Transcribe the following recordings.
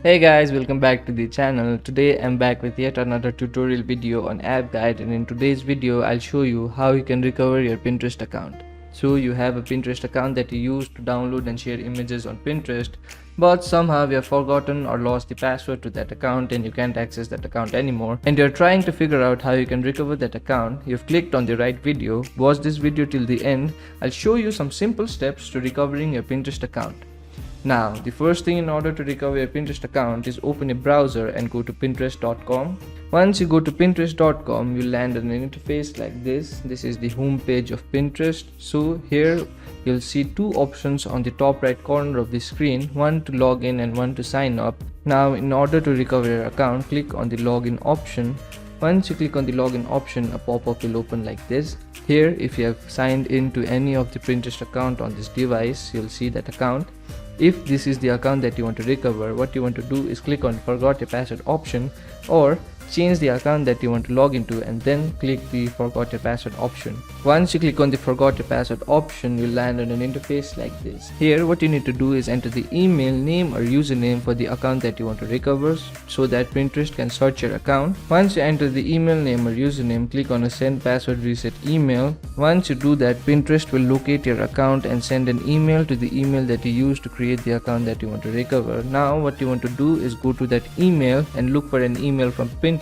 Hey guys, welcome back to the channel. Today I'm back with yet another tutorial video on app guide, and in today's video I'll show you how you can recover your Pinterest account. So you have a Pinterest account that you use to download and share images on Pinterest, but somehow you have forgotten or lost the password to that account and you can't access that account anymore, and you're trying to figure out how you can recover that account. You've clicked on the right video. Watch this video till the end. I'll show you some simple steps to recovering your Pinterest account. Now, the first thing in order to recover your Pinterest account is open a browser and go to pinterest.com. Once you go to pinterest.com, you'll land on an interface like this. This is the home page of Pinterest. So here you'll see two options on the top right corner of the screen, one to log in and one to sign up. Now, in order to recover your account, click on the login option. Once you click on the login option, a pop-up will open like this. Here, if you have signed in to any of the Pinterest account on this device, you'll see that account. If this is the account that you want to recover, what you want to do is click on forgot your password option, or change the account that you want to log into and then click the forgot your password option. Once you click on the forgot your password option, you'll land on an interface like this. Here what you need to do is enter the email, name or username for the account that you want to recover so that Pinterest can search your account. Once you enter the email, name or username, click on a send password reset email. Once you do that, Pinterest will locate your account and send an email to the email that you used to create the account that you want to recover. Now what you want to do is go to that email and look for an email from Pinterest.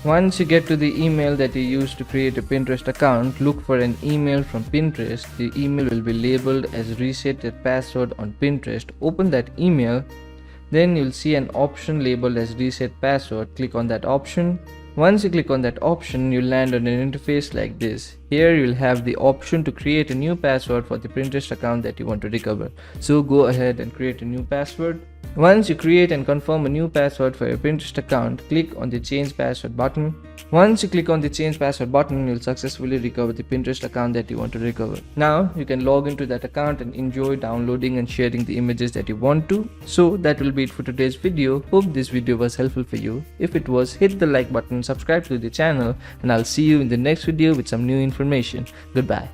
Once you get to the email that you used to create a Pinterest account, look for an email from Pinterest. The email will be labeled as reset your password on Pinterest. Open that email. Then you'll see an option labeled as reset password. Click on that option. Once you click on that option, you'll land on an interface like this. Here you'll have the option to create a new password for the Pinterest account that you want to recover. So go ahead and create a new password. Once you create and confirm a new password for your Pinterest account, click on the change password button. Once you click on the change password button, you'll successfully recover the Pinterest account that you want to recover. Now you can log into that account and enjoy downloading and sharing the images that you want to. So that will be it for today's video. Hope this video was helpful for you. If it was, hit the like button, subscribe to the channel, and I'll see you in the next video with some new information. Goodbye.